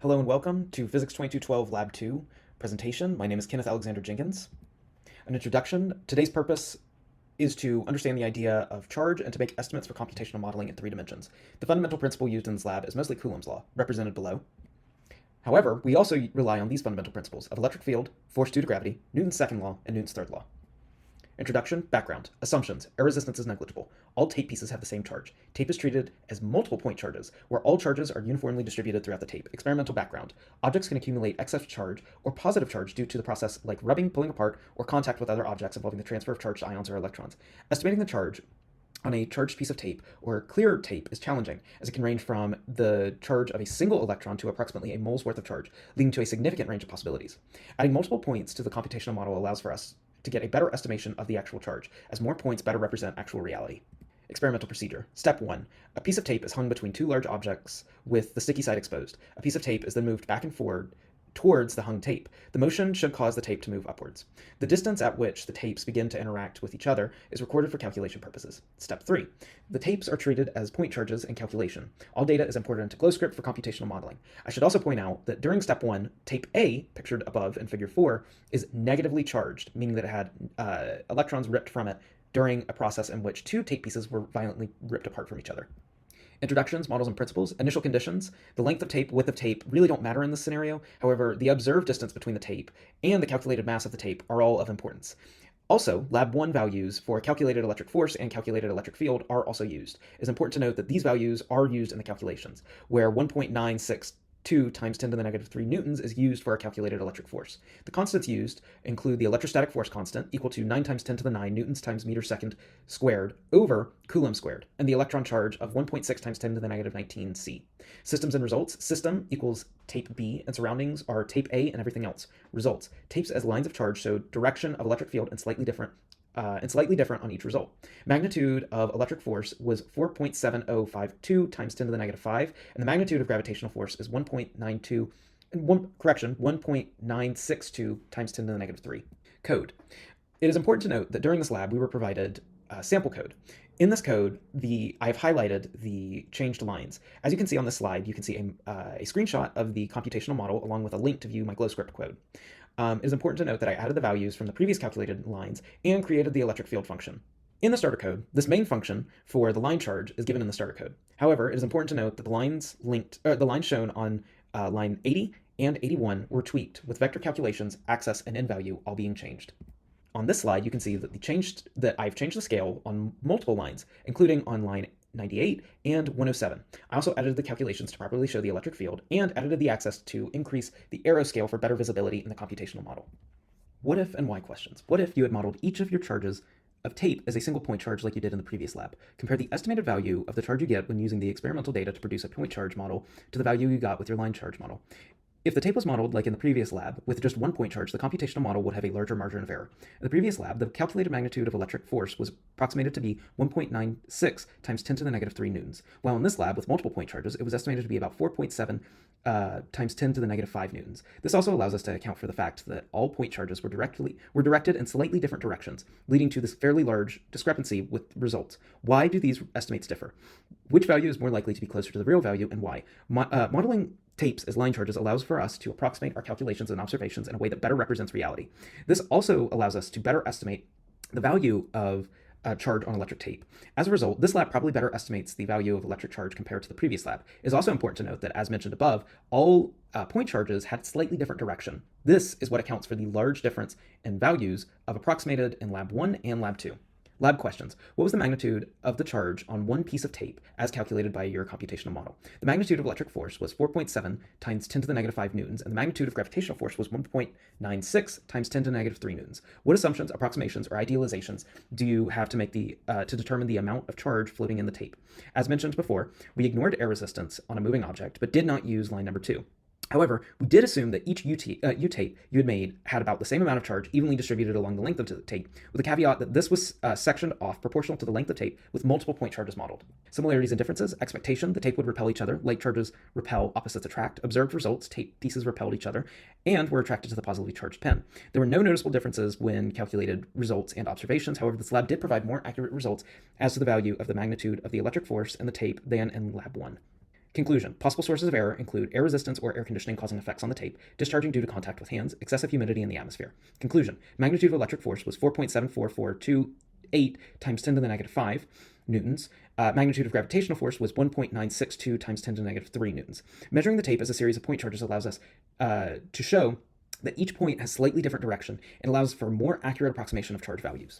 Hello and welcome to Physics 2212 Lab 2 presentation. My name is Kenneth Alexander Jenkins. An introduction. Today's purpose is to understand the idea of charge and to make estimates for computational modeling in 3 dimensions. The fundamental principle used in this lab is mostly Coulomb's law, represented below. However, we also rely on these fundamental principles of electric field, force due to gravity, Newton's second law, and Newton's third law. Introduction, background, assumptions, air resistance is negligible. All tape pieces have the same charge. Tape is treated as multiple point charges, where all charges are uniformly distributed throughout the tape. Experimental background, objects can accumulate excess charge or positive charge due to the process like rubbing, pulling apart, or contact with other objects involving the transfer of charged ions or electrons. Estimating the charge on a charged piece of tape or clear tape is challenging, as it can range from the charge of a single electron to approximately a mole's worth of charge, leading to a significant range of possibilities. Adding multiple points to the computational model allows for us to get a better estimation of the actual charge, as more points better represent actual reality. Experimental procedure. Step 1. A piece of tape is hung between two large objects with the sticky side exposed. A piece of tape is then moved back and forward towards the hung tape. The motion should cause the tape to move upwards. The distance at which the tapes begin to interact with each other is recorded for calculation purposes. Step 3. The tapes are treated as point charges in calculation. All data is imported into GlowScript for computational modeling. I should also point out that during step 1, tape A, pictured above in figure 4, is negatively charged, meaning that it had electrons ripped from it during a process in which two tape pieces were violently ripped apart from each other. Introductions, models, and principles. Initial conditions. The length of tape, width of tape really don't matter in this scenario. However, the observed distance between the tape and the calculated mass of the tape are all of importance. Also, Lab 1 values for calculated electric force and calculated electric field are also used. It's important to note that these values are used in the calculations, where 1.962 times 10 to the negative 3 newtons is used for a calculated electric force. The constants used include the electrostatic force constant, equal to 9 times 10 to the 9 newtons times meter second squared over Coulomb squared, and the electron charge of 1.6 times 10 to the negative 19 C. Systems and results. System equals tape B, and surroundings are tape A and everything else. Results. Tapes as lines of charge show direction of electric field and slightly different on each result. Magnitude of electric force was 4.7052 times 10 to the negative 5, and the magnitude of gravitational force is 1.962 times 10 to the negative 3. Code. It is important to note that during this lab we were provided sample code. In this code, I've highlighted the changed lines. As you can see on this slide, you can see a screenshot of the computational model along with a link to view my GlowScript code. It is important to note that I added the values from the previous calculated lines and created the electric field function. In the starter code, this main function for the line charge is given in the starter code. However, it is important to note that the lines shown on line 80 and 81 were tweaked, with vector calculations, access, and end value all being changed. On this slide, you can see that I've changed the scale on multiple lines, including on line 98 and 107. I also edited the calculations to properly show the electric field and edited the access to increase the arrow scale for better visibility in the computational model. What if and why questions? What if you had modeled each of your charges of tape as a single point charge like you did in the previous lab? Compare the estimated value of the charge you get when using the experimental data to produce a point charge model to the value you got with your line charge model. If the tape was modeled like in the previous lab with just one point charge, the computational model would have a larger margin of error. In the previous lab, the calculated magnitude of electric force was approximated to be 1.96 times 10 to the negative 3 newtons, while in this lab with multiple point charges, it was estimated to be about 4.7 times 10 to the negative 5 newtons. This also allows us to account for the fact that all point charges were directed in slightly different directions, leading to this fairly large discrepancy with results. Why do these estimates differ? Which value is more likely to be closer to the real value, and why? Modeling tapes as line charges allows for us to approximate our calculations and observations in a way that better represents reality. This also allows us to better estimate the value of charge on electric tape. As a result, this lab probably better estimates the value of electric charge compared to the previous lab. It is also important to note that, as mentioned above, all point charges had slightly different direction. This is what accounts for the large difference in values of approximated in Lab 1 and Lab 2. Lab questions. What was the magnitude of the charge on one piece of tape as calculated by your computational model? The magnitude of electric force was 4.7 times 10 to the negative 5 newtons, and the magnitude of gravitational force was 1.96 times 10 to the negative 3 newtons. What assumptions, approximations, or idealizations do you have to make to determine the amount of charge floating in the tape? As mentioned before, we ignored air resistance on a moving object, but did not use line number 2. However, we did assume that each U-tape you had made had about the same amount of charge evenly distributed along the length of the tape, with the caveat that this was sectioned off proportional to the length of tape with multiple point charges modeled. Similarities and differences. Expectation: the tape would repel each other. Like charges repel, opposites attract. Observed results: tape pieces repelled each other and were attracted to the positively charged pen. There were no noticeable differences when calculated results and observations. However, this lab did provide more accurate results as to the value of the magnitude of the electric force in the tape than in Lab 1. Conclusion. Possible sources of error include air resistance or air conditioning causing effects on the tape, discharging due to contact with hands, excessive humidity in the atmosphere. Conclusion. Magnitude of electric force was 4.74428 times 10 to the negative 5 newtons. Magnitude of gravitational force was 1.962 times 10 to the negative 3 newtons. Measuring the tape as a series of point charges allows us to show that each point has slightly different direction and allows for more accurate approximation of charge values.